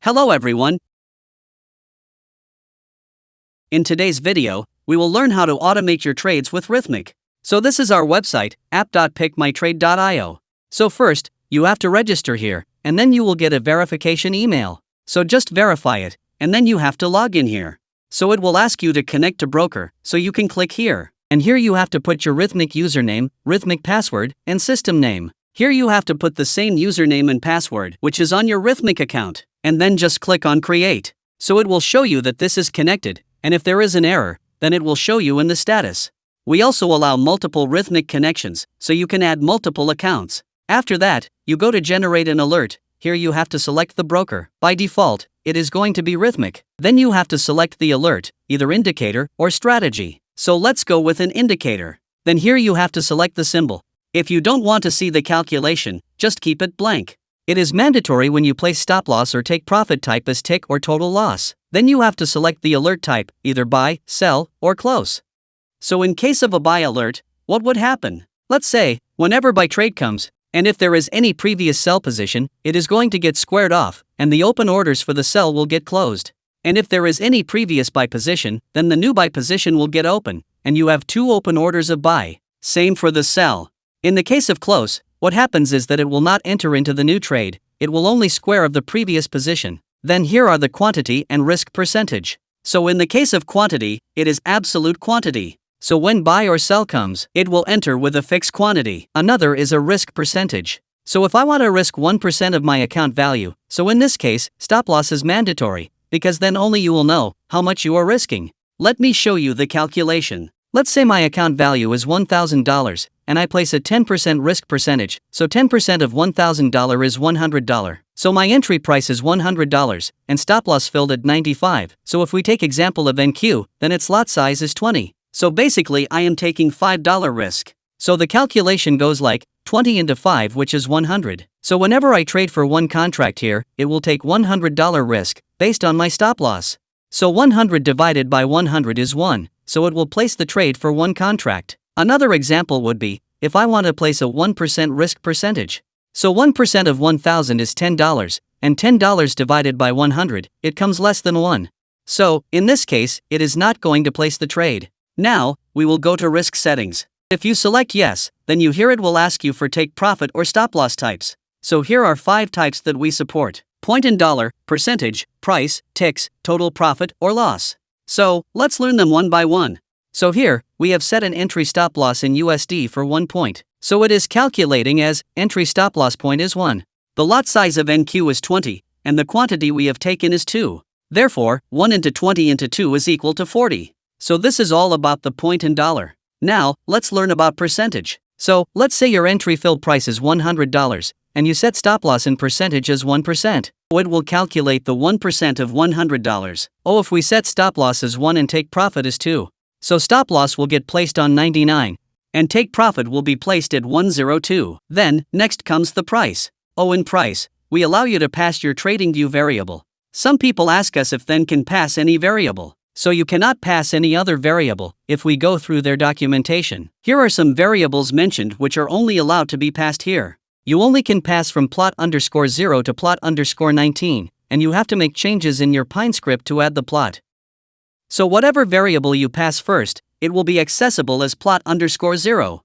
Hello everyone. In today's video, we will learn how to automate your trades with Rithmic. So this is our website, app.pickmytrade.io. So first, you have to register here, and then you will get a verification email. So just verify it, and then you have to log in here. So it will ask you to connect to broker, so you can click here. And here you have to put your Rithmic username, Rithmic password, and system name. Here you have to put the same username and password which is on your Rithmic account, and then just click on create. So it will show you that this is connected, and if there is an error, then it will show you in the status. We also allow multiple Rithmic connections, so you can add multiple accounts. After that, you go to generate an alert. Here you have to select the broker. By default, it is going to be Rithmic. Then you have to select the alert, either indicator or strategy. So let's go with an indicator. Then here you have to select the symbol. If you don't want to see the calculation, just keep it blank. It is mandatory when you place stop loss or take profit type as tick or total loss. Then you have to select the alert type, either buy, sell, or close. So in case of a buy alert, what would happen? Let's say, whenever buy trade comes, and if there is any previous sell position, it is going to get squared off, and the open orders for the sell will get closed. And if there is any previous buy position, then the new buy position will get open, and you have two open orders of buy. Same for the sell. In the case of close, what happens is that it will not enter into the new trade, it will only square of the previous position. Then here are the quantity and risk percentage. So in the case of quantity, it is absolute quantity. So when buy or sell comes, it will enter with a fixed quantity. Another is a risk percentage. So if I want to risk 1% of my account value, so in this case, stop loss is mandatory, because then only you will know how much you are risking. Let me show you the calculation. Let's say my account value is $1,000, and I place a 10% risk percentage, so 10% of $1,000 is $100. So my entry price is $100, and stop loss filled at 95. So if we take example of NQ, then its lot size is 20. So basically I am taking $5 risk. So the calculation goes like 20 into 5, which is 100. So whenever I trade for one contract here, it will take $100 risk, based on my stop loss. So 100 divided by 100 is 1, so it will place the trade for one contract. Another example would be, if I want to place a 1% risk percentage. So 1% of 1,000 is $10, and $10 divided by 100, it comes less than 1. So, in this case, it is not going to place the trade. Now, we will go to risk settings. If you select yes, then here it will ask you for take profit or stop loss types. So here are 5 types that we support: point and dollar, percentage, price, ticks, total profit or loss. So, let's learn them one by one. So here, we have set an entry stop loss in USD for 1 point. So it is calculating as entry stop loss point is 1. The lot size of NQ is 20, and the quantity we have taken is 2. Therefore, 1 into 20 into 2 is equal to 40. So this is all about the point and dollar. Now, let's learn about percentage. So, let's say your entry fill price is $100, and you set stop loss in percentage as 1%. So it will calculate the 1% of $100. Oh, if we set stop loss as 1 and take profit as 2. So stop loss will get placed on 99, and take profit will be placed at 102. Then, next comes the price. Oh, in price, we allow you to pass your TradingView variable. Some people ask us if then can pass any variable. So you cannot pass any other variable if we go through their documentation. Here are some variables mentioned which are only allowed to be passed here. You only can pass from plot_0 to plot_19, and you have to make changes in your Pine script to add the plot. So whatever variable you pass first, it will be accessible as plot_0.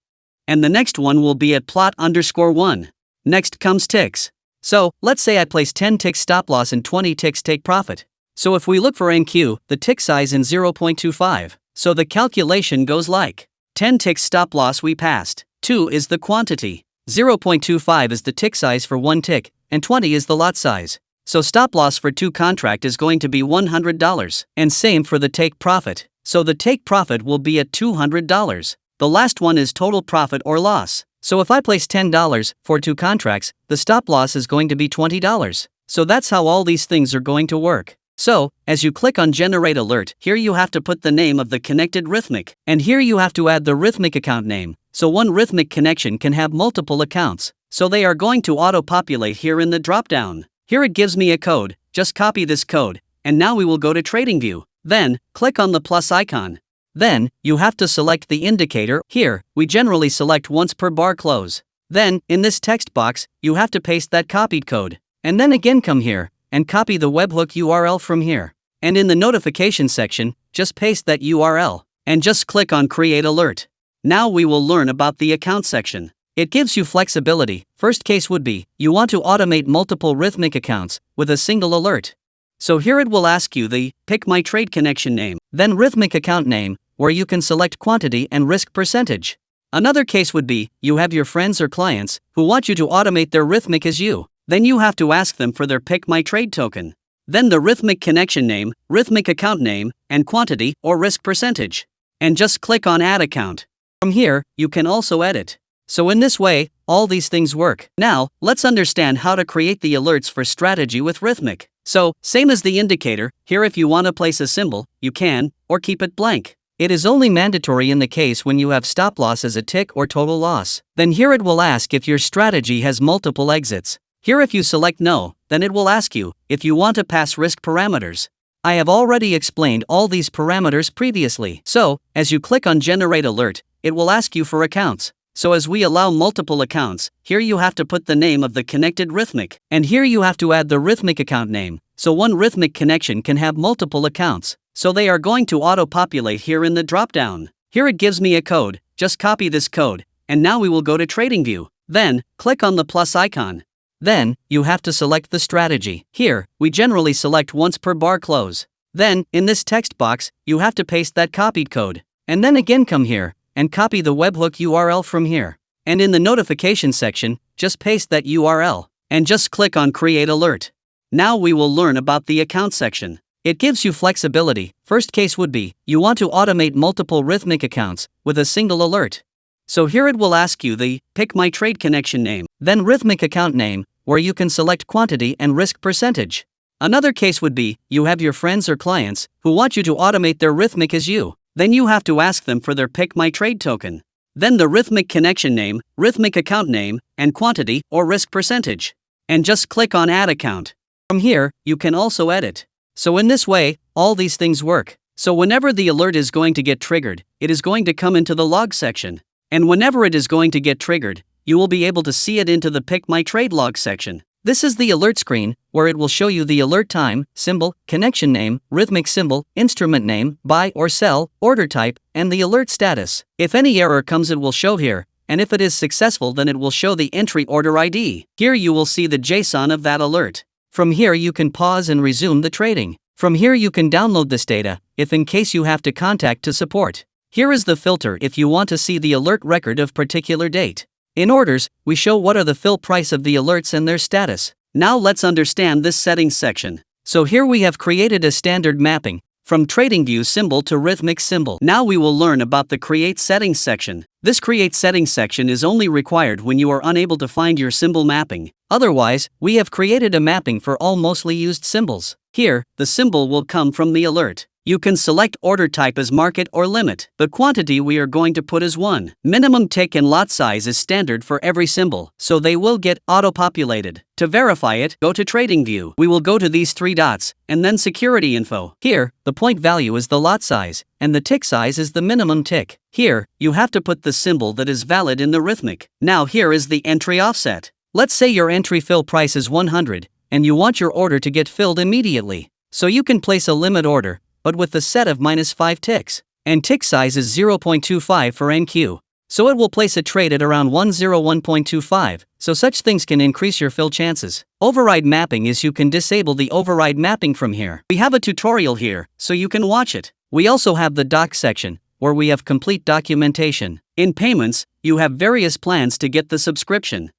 And the next one will be at plot_1. Next comes ticks. So, let's say I place 10 ticks stop loss and 20 ticks take profit. So if we look for NQ, the tick size in 0.25. So the calculation goes like 10 ticks stop loss we passed. 2 is the quantity. 0.25 is the tick size for 1 tick, and 20 is the lot size. So stop loss for 2 contract is going to be $100, and same for the take profit. So the take profit will be at $200. The last one is total profit or loss. So if I place $10 for 2 contracts, the stop loss is going to be $20. So that's how all these things are going to work. So, as you click on Generate Alert, here you have to put the name of the connected Rithmic, and here you have to add the Rithmic account name. So one Rithmic connection can have multiple accounts. So they are going to auto-populate here in the drop-down. Here it gives me a code, just copy this code, and now we will go to TradingView. Then, click on the plus icon. Then, you have to select the indicator. Here, we generally select once per bar close. Then, in this text box, you have to paste that copied code. And then again come here, and copy the webhook URL from here. And in the notification section, just paste that URL, and just click on Create Alert. Now we will learn about the account section. It gives you flexibility. First case would be, you want to automate multiple Rithmic accounts with a single alert. So here it will ask you the PickMyTrade connection name, then Rithmic account name, where you can select quantity and risk percentage. Another case would be, you have your friends or clients who want you to automate their Rithmic as you. Then you have to ask them for their PickMyTrade token. Then the Rithmic connection name, Rithmic account name, and quantity or risk percentage. And just click on Add Account. From here, you can also edit. So in this way, all these things work. Now, let's understand how to create the alerts for strategy with Rithmic. So, same as the indicator, here if you want to place a symbol, you can, or keep it blank. It is only mandatory in the case when you have stop loss as a tick or total loss. Then here it will ask if your strategy has multiple exits. Here if you select no, then it will ask you if you want to pass risk parameters. I have already explained all these parameters previously. So, as you click on Generate Alert, it will ask you for accounts. So as we allow multiple accounts, here you have to put the name of the connected Rithmic. And here you have to add the Rithmic account name. So one Rithmic connection can have multiple accounts. So they are going to auto-populate here in the drop-down. Here it gives me a code, just copy this code. And now we will go to TradingView. Then, click on the plus icon. Then, you have to select the strategy. Here, we generally select once per bar close. Then, in this text box, you have to paste that copied code. And then again come here, and copy the webhook URL from here. And in the notification section, just paste that URL, and just click on Create Alert. Now we will learn about the account section. It gives you flexibility. First case would be, you want to automate multiple Rithmic accounts with a single alert. So here it will ask you the PickMyTrade connection name, then Rithmic account name, where you can select quantity and risk percentage. Another case would be, you have your friends or clients who want you to automate their Rithmic as you. Then you have to ask them for their PickMyTrade token. Then the Rithmic connection name, Rithmic account name, and quantity or risk percentage. And just click on Add Account. From here, you can also edit. So in this way, all these things work. So whenever the alert is going to get triggered, it is going to come into the log section. And whenever it is going to get triggered, you will be able to see it into the PickMyTrade log section. This is the alert screen, where it will show you the alert time, symbol, connection name, Rithmic symbol, instrument name, buy or sell, order type, and the alert status. If any error comes it will show here, and if it is successful then it will show the entry order ID. Here you will see the JSON of that alert. From here you can pause and resume the trading. From here you can download this data, if in case you have to contact to support. Here is the filter if you want to see the alert record of particular date. In orders, we show what are the fill price of the alerts and their status. Now let's understand this settings section. So here we have created a standard mapping, from TradingView symbol to Rithmic symbol. Now we will learn about the Create Settings section. This Create Settings section is only required when you are unable to find your symbol mapping. Otherwise, we have created a mapping for all mostly used symbols. Here, the symbol will come from the alert. You can select order type as market or limit. The quantity we are going to put as 1. Minimum tick and lot size is standard for every symbol, so they will get auto-populated. To verify it, go to TradingView. We will go to these 3 dots, and then Security Info. Here, the point value is the lot size, and the tick size is the minimum tick. Here, you have to put the symbol that is valid in the Rithmic. Now here is the entry offset. Let's say your entry fill price is 100, and you want your order to get filled immediately. So you can place a limit order, but with the set of -5 ticks. And tick size is 0.25 for NQ. So it will place a trade at around 101.25, so such things can increase your fill chances. Override mapping is you can disable the override mapping from here. We have a tutorial here, so you can watch it. We also have the doc section, where we have complete documentation. In payments, you have various plans to get the subscription.